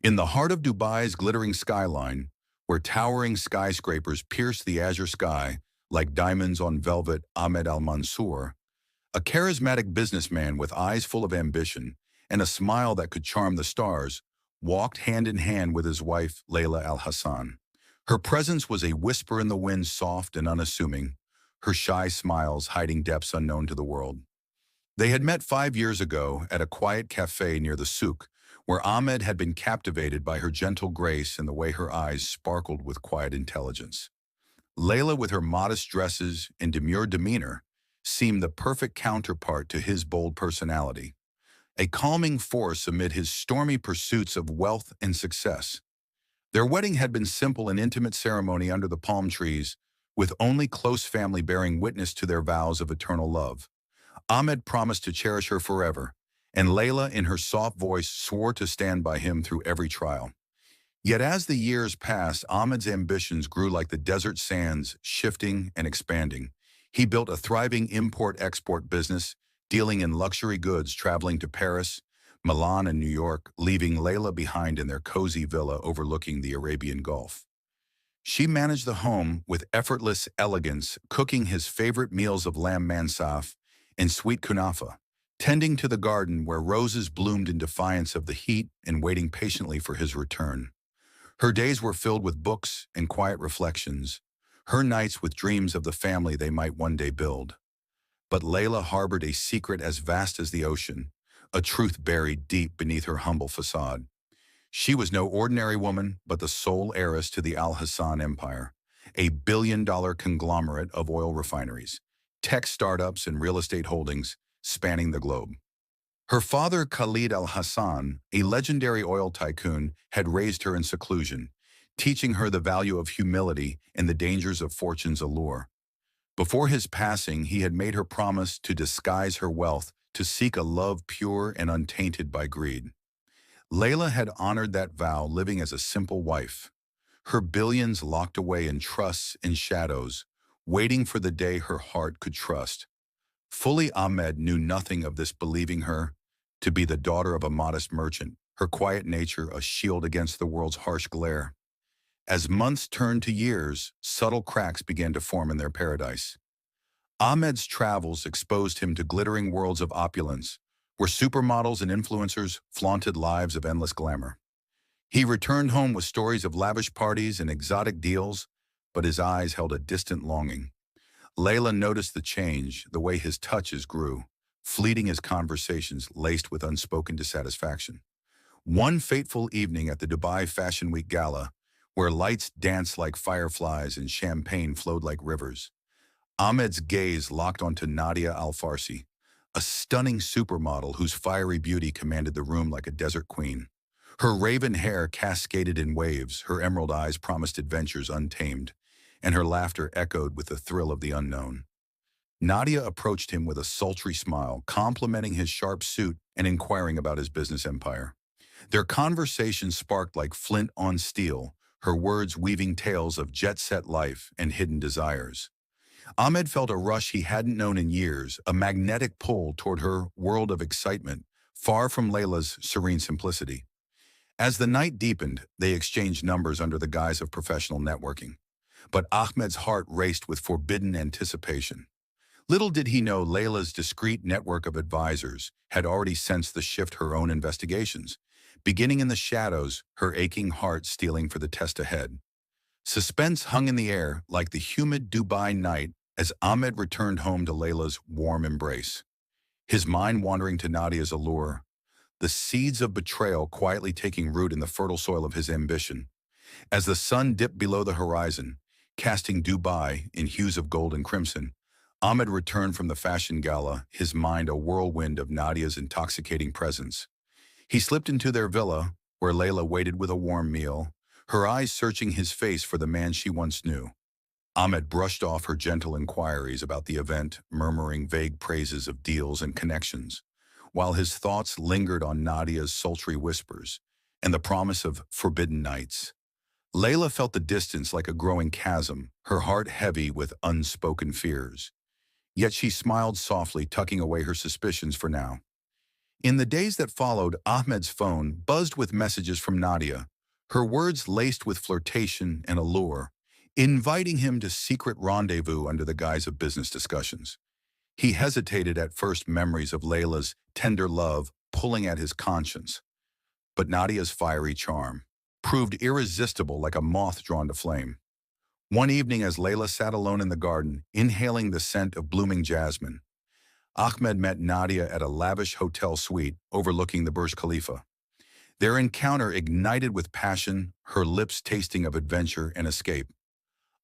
In the heart of Dubai's glittering skyline, where towering skyscrapers pierce the azure sky like diamonds on velvet, Ahmed Al-Mansour, a charismatic businessman with eyes full of ambition and a smile that could charm the stars, walked hand in hand with his wife, Layla Al-Hassan. Her presence was a whisper in the wind, soft and unassuming, her shy smiles hiding depths unknown to the world. They had met 5 years ago at a quiet cafe near the souk, where Ahmed had been captivated by her gentle grace and the way her eyes sparkled with quiet intelligence. Layla, with her modest dresses and demure demeanor, seemed the perfect counterpart to his bold personality, a calming force amid his stormy pursuits of wealth and success. Their wedding had been simple and intimate ceremony under the palm trees, with only close family bearing witness to their vows of eternal love. Ahmed promised to cherish her forever, and Layla, in her soft voice, swore to stand by him through every trial. Yet as the years passed, Ahmed's ambitions grew like the desert sands, shifting and expanding. He built a thriving import-export business, dealing in luxury goods, traveling to Paris, Milan, and New York, leaving Layla behind in their cozy villa overlooking the Arabian Gulf. She managed the home with effortless elegance, cooking his favorite meals of lamb mansaf and sweet kunafa, tending to the garden where roses bloomed in defiance of the heat and waiting patiently for his return. Her days were filled with books and quiet reflections, her nights with dreams of the family they might one day build. But Layla harbored a secret as vast as the ocean, a truth buried deep beneath her humble facade. She was no ordinary woman, but the sole heiress to the Al Hassan empire, a billion-dollar conglomerate of oil refineries, tech startups, and real estate holdings spanning the globe. Her father, Khalid Al Hassan, a legendary oil tycoon, had raised her in seclusion, teaching her the value of humility and the dangers of fortune's allure. Before his passing, he had made her promise to disguise her wealth, to seek a love pure and untainted by greed. Layla had honored that vow, living as a simple wife, her billions locked away in trusts and shadows, waiting for the day her heart could trust. Fully, Ahmed knew nothing of this, believing her to be the daughter of a modest merchant, her quiet nature a shield against the world's harsh glare. As months turned to years, subtle cracks began to form in their paradise. Ahmed's travels exposed him to glittering worlds of opulence, where supermodels and influencers flaunted lives of endless glamour. He returned home with stories of lavish parties and exotic deals, but his eyes held a distant longing. Layla noticed the change, the way his touches grew, fleeting his conversations laced with unspoken dissatisfaction. One fateful evening at the Dubai Fashion Week Gala, where lights danced like fireflies and champagne flowed like rivers, Ahmed's gaze locked onto Nadia Al-Farsi, a stunning supermodel whose fiery beauty commanded the room like a desert queen. Her raven hair cascaded in waves, her emerald eyes promised adventures untamed, and her laughter echoed with the thrill of the unknown. Nadia approached him with a sultry smile, complimenting his sharp suit and inquiring about his business empire. Their conversation sparked like flint on steel, her words weaving tales of jet-set life and hidden desires. Ahmed felt a rush he hadn't known in years, a magnetic pull toward her world of excitement, far from Layla's serene simplicity. As the night deepened, they exchanged numbers under the guise of professional networking. But Ahmed's heart raced with forbidden anticipation. Little did he know Layla's discreet network of advisors had already sensed the shift her own investigations, beginning in the shadows, her aching heart steeling for the test ahead. Suspense hung in the air like the humid Dubai night as Ahmed returned home to Layla's warm embrace, his mind wandering to Nadia's allure, the seeds of betrayal quietly taking root in the fertile soil of his ambition. As the sun dipped below the horizon, casting Dubai in hues of gold and crimson, Ahmed returned from the fashion gala, his mind a whirlwind of Nadia's intoxicating presence. He slipped into their villa, where Layla waited with a warm meal, her eyes searching his face for the man she once knew. Ahmed brushed off her gentle inquiries about the event, murmuring vague praises of deals and connections, while his thoughts lingered on Nadia's sultry whispers and the promise of forbidden nights. Layla felt the distance like a growing chasm, her heart heavy with unspoken fears. Yet she smiled softly, tucking away her suspicions for now. In the days that followed, Ahmed's phone buzzed with messages from Nadia, her words laced with flirtation and allure, inviting him to secret rendezvous under the guise of business discussions. He hesitated at first, memories of Layla's tender love pulling at his conscience, but Nadia's fiery charm proved irresistible, like a moth drawn to flame. One evening, as Layla sat alone in the garden, inhaling the scent of blooming jasmine, Ahmed met Nadia at a lavish hotel suite overlooking the Burj Khalifa. Their encounter ignited with passion, her lips tasting of adventure and escape.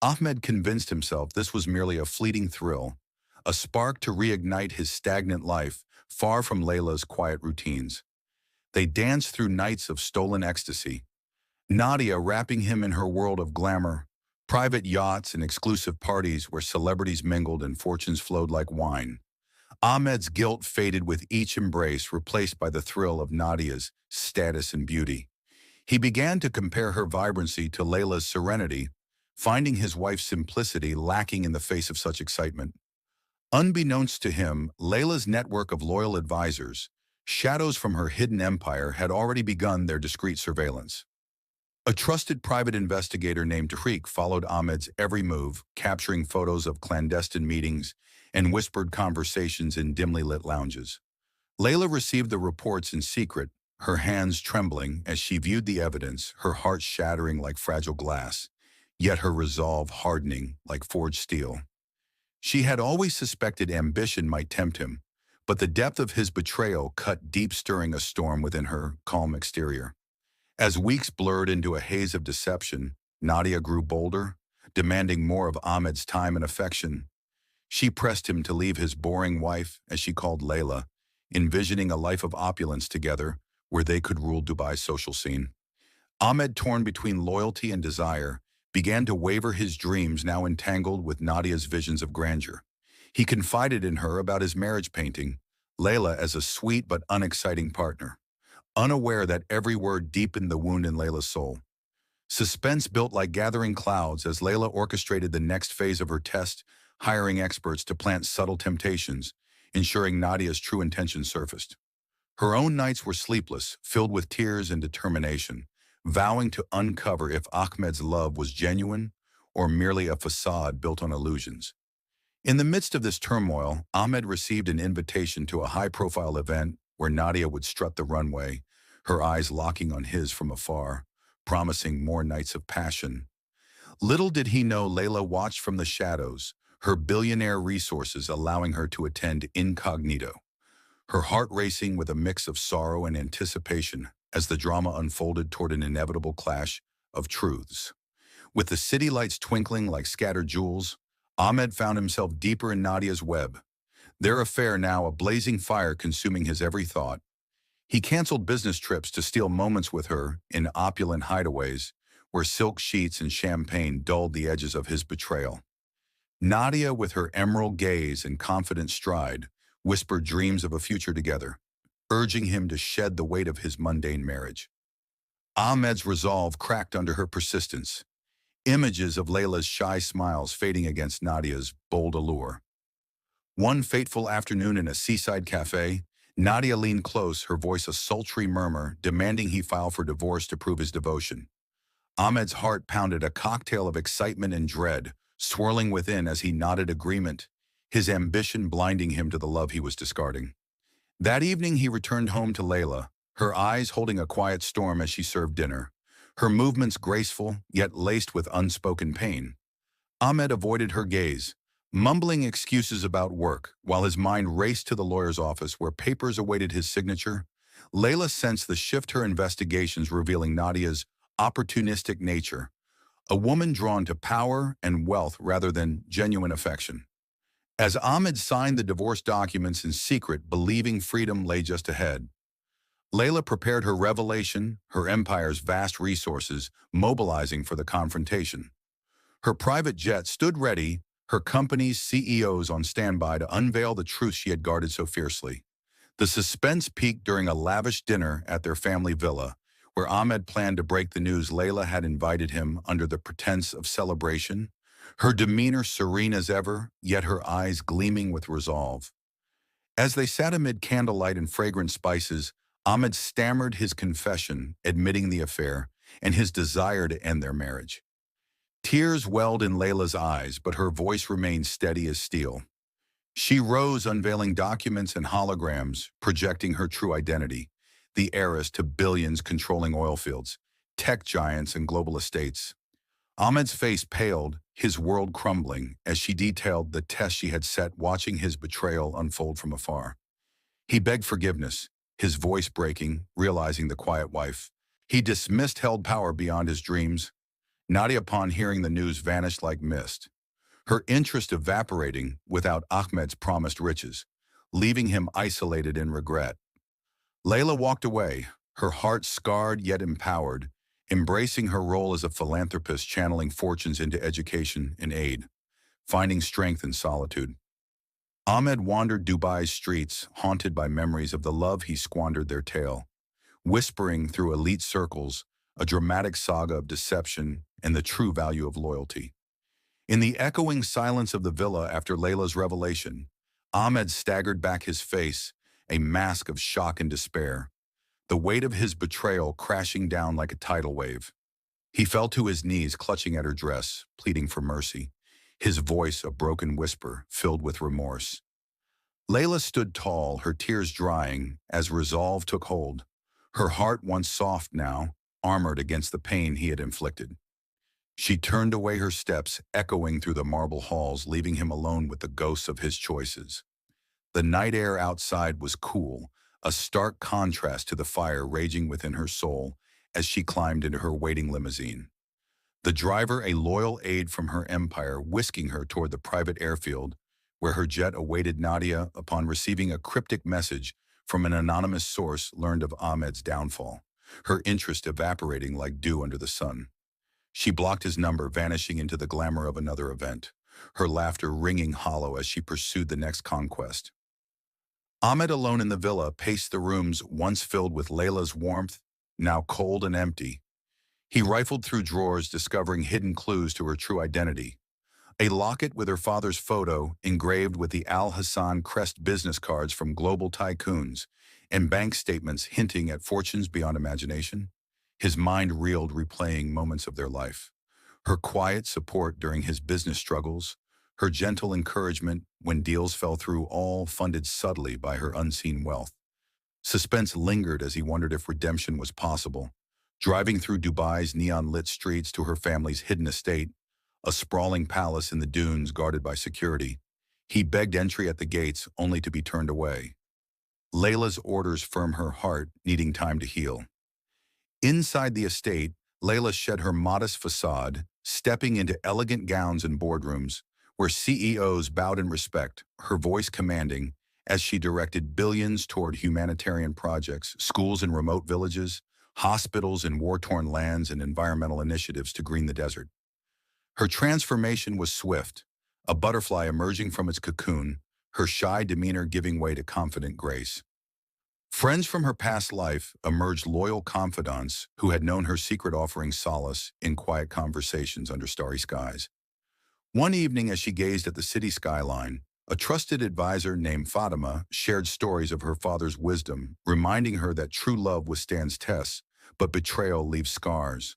Ahmed convinced himself this was merely a fleeting thrill, a spark to reignite his stagnant life, far from Layla's quiet routines. They danced through nights of stolen ecstasy, Nadia wrapping him in her world of glamour, private yachts and exclusive parties where celebrities mingled and fortunes flowed like wine. Ahmed's guilt faded with each embrace, replaced by the thrill of Nadia's status and beauty. He began to compare her vibrancy to Layla's serenity, finding his wife's simplicity lacking in the face of such excitement. Unbeknownst to him, Layla's network of loyal advisors, shadows from her hidden empire, had already begun their discreet surveillance. A trusted private investigator named Tariq followed Ahmed's every move, capturing photos of clandestine meetings and whispered conversations in dimly lit lounges. Layla received the reports in secret, her hands trembling as she viewed the evidence, her heart shattering like fragile glass, yet her resolve hardening like forged steel. She had always suspected ambition might tempt him, but the depth of his betrayal cut deep, stirring a storm within her calm exterior. As weeks blurred into a haze of deception, Nadia grew bolder, demanding more of Ahmed's time and affection. She pressed him to leave his boring wife, as she called Layla, envisioning a life of opulence together where they could rule Dubai's social scene. Ahmed, torn between loyalty and desire, began to waver, his dreams now entangled with Nadia's visions of grandeur. He confided in her about his marriage, painting Layla as a sweet but unexciting partner, unaware that every word deepened the wound in Layla's soul. Suspense built like gathering clouds as Layla orchestrated the next phase of her test, hiring experts to plant subtle temptations, ensuring Nadia's true intentions surfaced. Her own nights were sleepless, filled with tears and determination, vowing to uncover if Ahmed's love was genuine or merely a facade built on illusions. In the midst of this turmoil, Ahmed received an invitation to a high-profile event where Nadia would strut the runway, her eyes locking on his from afar, promising more nights of passion. Little did he know Layla watched from the shadows, her billionaire resources allowing her to attend incognito, her heart racing with a mix of sorrow and anticipation as the drama unfolded toward an inevitable clash of truths. With the city lights twinkling like scattered jewels, Ahmed found himself deeper in Nadia's web, their affair now a blazing fire consuming his every thought. He canceled business trips to steal moments with her in opulent hideaways where silk sheets and champagne dulled the edges of his betrayal. Nadia, with her emerald gaze and confident stride, whispered dreams of a future together, urging him to shed the weight of his mundane marriage. Ahmed's resolve cracked under her persistence, images of Layla's shy smiles fading against Nadia's bold allure. One fateful afternoon in a seaside cafe, Nadia leaned close, her voice a sultry murmur, demanding he file for divorce to prove his devotion. Ahmed's heart pounded, a cocktail of excitement and dread, swirling within as he nodded agreement, his ambition blinding him to the love he was discarding. That evening he returned home to Layla, her eyes holding a quiet storm as she served dinner, her movements graceful yet laced with unspoken pain. Ahmed avoided her gaze, mumbling excuses about work, while his mind raced to the lawyer's office where papers awaited his signature. Layla sensed the shift, her investigations revealing Nadia's opportunistic nature, a woman drawn to power and wealth rather than genuine affection. As Ahmed signed the divorce documents in secret, believing freedom lay just ahead, Layla prepared her revelation, her empire's vast resources mobilizing for the confrontation. Her private jet stood ready, her company's CEOs on standby to unveil the truth she had guarded so fiercely. The suspense peaked during a lavish dinner at their family villa, where Ahmed planned to break the news Layla had invited him under the pretense of celebration, her demeanor serene as ever, yet her eyes gleaming with resolve. As they sat amid candlelight and fragrant spices, Ahmed stammered his confession, admitting the affair and his desire to end their marriage. Tears welled in Layla's eyes, but her voice remained steady as steel. She rose, unveiling documents and holograms, projecting her true identity, the heiress to billions controlling oil fields, tech giants, and global estates. Ahmed's face paled, his world crumbling, as she detailed the test she had set, watching his betrayal unfold from afar. He begged forgiveness, his voice breaking, realizing the quiet wife. He dismissed held power beyond his dreams. Nadia, upon hearing the news, vanished like mist, her interest evaporating without Ahmed's promised riches, leaving him isolated in regret. Layla walked away, her heart scarred yet empowered, embracing her role as a philanthropist, channeling fortunes into education and aid, finding strength in solitude. Ahmed wandered Dubai's streets, haunted by memories of the love he squandered, their tale, whispering through elite circles, a dramatic saga of deception and the true value of loyalty. In the echoing silence of the villa after Layla's revelation, Ahmed staggered back, his face a mask of shock and despair, the weight of his betrayal crashing down like a tidal wave. He fell to his knees, clutching at her dress, pleading for mercy, his voice a broken whisper filled with remorse. Layla stood tall, her tears drying as resolve took hold, her heart once soft now, armored against the pain he had inflicted. She turned away, her steps echoing through the marble halls, leaving him alone with the ghosts of his choices. The night air outside was cool, a stark contrast to the fire raging within her soul as she climbed into her waiting limousine. The driver, a loyal aide from her empire, whisking her toward the private airfield where her jet awaited. Nadia, upon receiving a cryptic message from an anonymous source, learned of Ahmed's downfall, her interest evaporating like dew under the sun. She blocked his number, vanishing into the glamour of another event, her laughter ringing hollow as she pursued the next conquest. Ahmed, alone in the villa, paced the rooms once filled with Layla's warmth, now cold and empty. He rifled through drawers, discovering hidden clues to her true identity. A locket with her father's photo, engraved with the Al Hassan crest, business cards from global tycoons, and bank statements hinting at fortunes beyond imagination. His mind reeled, replaying moments of their life. Her quiet support during his business struggles, her gentle encouragement when deals fell through, all funded subtly by her unseen wealth. Suspense lingered as he wondered if redemption was possible. Driving through Dubai's neon-lit streets to her family's hidden estate, a sprawling palace in the dunes guarded by security, he begged entry at the gates only to be turned away. Layla's orders firm her heart, needing time to heal. Inside the estate, Layla shed her modest facade, stepping into elegant gowns and boardrooms, where CEOs bowed in respect, her voice commanding, as she directed billions toward humanitarian projects, schools in remote villages, hospitals in war-torn lands, and environmental initiatives to green the desert. Her transformation was swift, a butterfly emerging from its cocoon, her shy demeanor giving way to confident grace. Friends from her past life emerged, loyal confidants who had known her secret, offering solace in quiet conversations under starry skies. One evening, as she gazed at the city skyline, a trusted advisor named Fatima shared stories of her father's wisdom, reminding her that true love withstands tests, but betrayal leaves scars.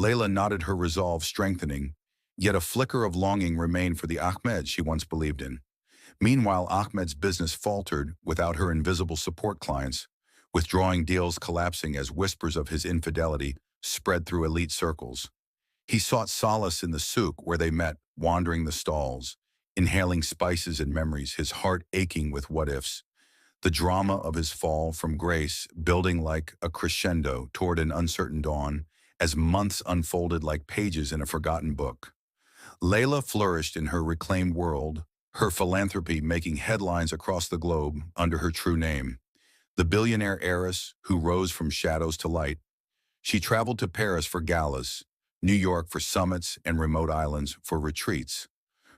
Layla nodded, her resolve strengthening, yet a flicker of longing remained for the Ahmed she once believed in. Meanwhile, Ahmed's business faltered without her invisible support clients, withdrawing deals collapsing as whispers of his infidelity spread through elite circles. He sought solace in the souk where they met, wandering the stalls, inhaling spices and memories, his heart aching with what-ifs. The drama of his fall from grace building like a crescendo toward an uncertain dawn as months unfolded like pages in a forgotten book. Layla flourished in her reclaimed world, her philanthropy making headlines across the globe under her true name, the billionaire heiress who rose from shadows to light. She traveled to Paris for galas, New York for summits, and remote islands for retreats.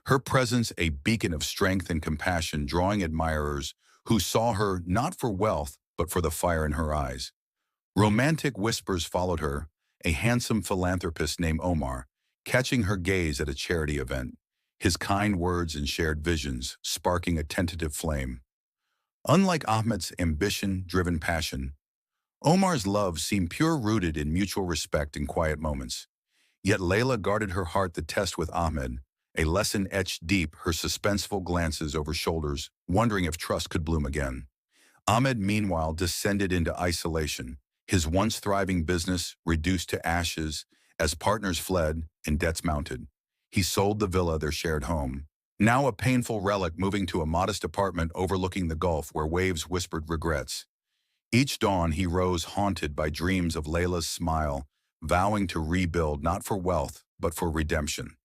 Her presence a beacon of strength and compassion, drawing admirers who saw her not for wealth, but for the fire in her eyes. Romantic whispers followed her, a handsome philanthropist named Omar, catching her gaze at a charity event, his kind words and shared visions sparking a tentative flame. Unlike Ahmed's ambition-driven passion, Omar's love seemed pure-rooted in mutual respect and quiet moments. Yet Layla guarded her heart the test with Ahmed, a lesson etched deep her suspenseful glances over shoulders, wondering if trust could bloom again. Ahmed, meanwhile, descended into isolation, his once thriving business reduced to ashes as partners fled and debts mounted. He sold the villa, their shared home, now a painful relic, moving to a modest apartment overlooking the Gulf where waves whispered regrets. Each dawn he rose haunted by dreams of Layla's smile, vowing to rebuild not for wealth, but for redemption.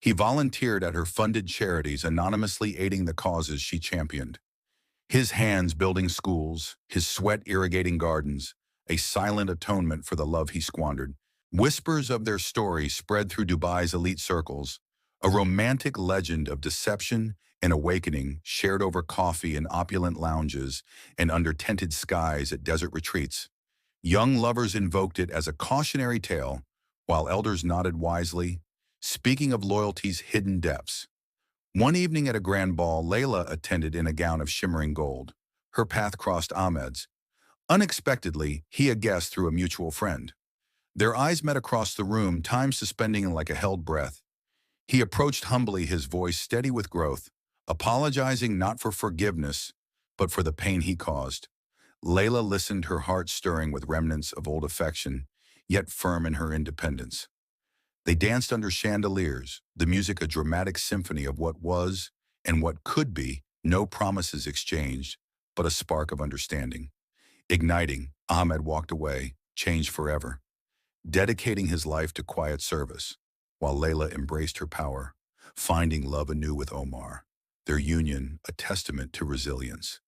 He volunteered at her funded charities, anonymously aiding the causes she championed. His hands building schools, his sweat irrigating gardens, a silent atonement for the love he squandered. Whispers of their story spread through Dubai's elite circles, a romantic legend of deception and awakening shared over coffee in opulent lounges and under tented skies at desert retreats. Young lovers invoked it as a cautionary tale, while elders nodded wisely, speaking of loyalty's hidden depths. One evening at a grand ball, Layla attended in a gown of shimmering gold. Her path crossed Ahmed's. Unexpectedly, he a guest through a mutual friend. Their eyes met across the room, time suspending like a held breath. He approached humbly, his voice steady with growth, apologizing not for forgiveness, but for the pain he caused. Layla listened, her heart stirring with remnants of old affection, yet firm in her independence. They danced under chandeliers, the music a dramatic symphony of what was and what could be, no promises exchanged, but a spark of understanding. Igniting, Ahmed walked away, changed forever, dedicating his life to quiet service, while Layla embraced her power, finding love anew with Omar, their union a testament to resilience.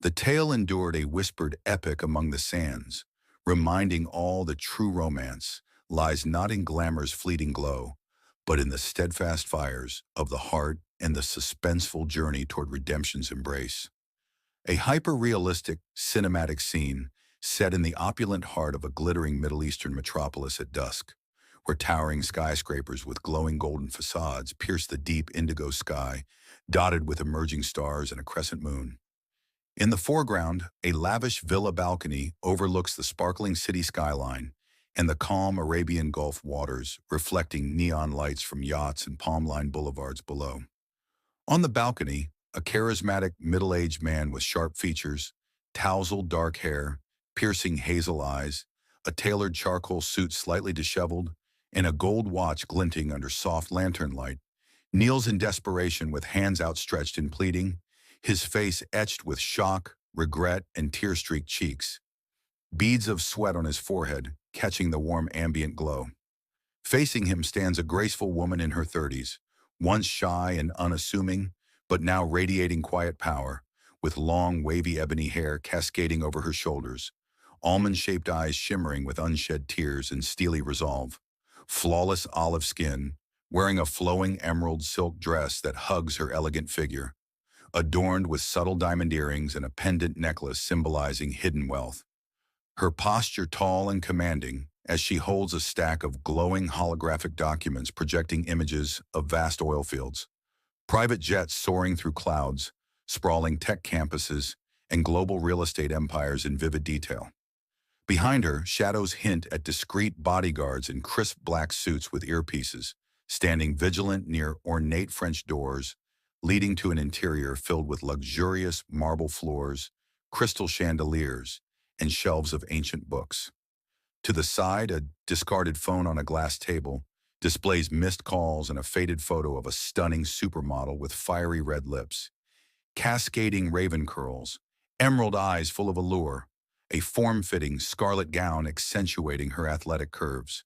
The tale endured a whispered epic among the sands, reminding all that true romance lies not in glamour's fleeting glow, but in the steadfast fires of the heart and the suspenseful journey toward redemption's embrace. A hyper-realistic, cinematic scene set in the opulent heart of a glittering Middle Eastern metropolis at dusk, where towering skyscrapers with glowing golden facades pierce the deep indigo sky, dotted with emerging stars and a crescent moon. In the foreground, a lavish villa balcony overlooks the sparkling city skyline and the calm Arabian Gulf waters, reflecting neon lights from yachts and palm-lined boulevards below. On the balcony, a charismatic middle-aged man with sharp features, tousled dark hair, piercing hazel eyes, a tailored charcoal suit slightly disheveled, and a gold watch glinting under soft lantern light, kneels in desperation with hands outstretched in pleading, his face etched with shock, regret, and tear-streaked cheeks. Beads of sweat on his forehead, catching the warm ambient glow. Facing him stands a graceful woman in her 30s, once shy and unassuming, but now radiating quiet power, with long, wavy ebony hair cascading over her shoulders, almond-shaped eyes shimmering with unshed tears and steely resolve. Flawless olive skin, wearing a flowing emerald silk dress that hugs her elegant figure, adorned with subtle diamond earrings and a pendant necklace symbolizing hidden wealth. Her posture tall and commanding as she holds a stack of glowing holographic documents projecting images of vast oil fields, private jets soaring through clouds, sprawling tech campuses, and global real estate empires in vivid detail. Behind her, shadows hint at discreet bodyguards in crisp black suits with earpieces, standing vigilant near ornate French doors, leading to an interior filled with luxurious marble floors, crystal chandeliers, and shelves of ancient books. To the side, a discarded phone on a glass table displays missed calls and a faded photo of a stunning supermodel with fiery red lips, cascading raven curls, emerald eyes full of allure, a form-fitting scarlet gown accentuating her athletic curves,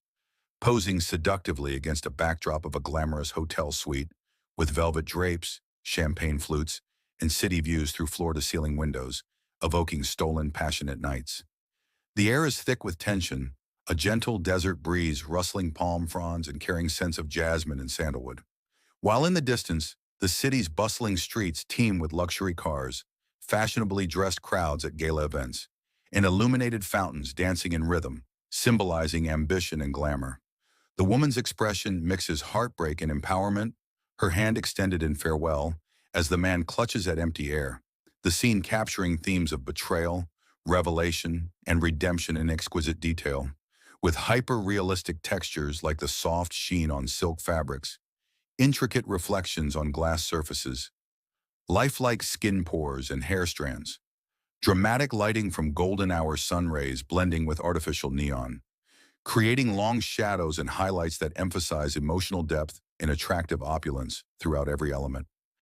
posing seductively against a backdrop of a glamorous hotel suite with velvet drapes, champagne flutes, and city views through floor-to-ceiling windows, evoking stolen, passionate nights. The air is thick with tension, a gentle desert breeze rustling palm fronds and carrying scents of jasmine and sandalwood. While in the distance, the city's bustling streets teem with luxury cars, fashionably dressed crowds at gala events, and illuminated fountains dancing in rhythm, symbolizing ambition and glamour. The woman's expression mixes heartbreak and empowerment, her hand extended in farewell, as the man clutches at empty air, the scene capturing themes of betrayal, revelation, and redemption in exquisite detail, with hyper-realistic textures like the soft sheen on silk fabrics, intricate reflections on glass surfaces, lifelike skin pores and hair strands, dramatic lighting from golden hour sun rays blending with artificial neon, creating long shadows and highlights that emphasize emotional depth and attractive opulence throughout every element.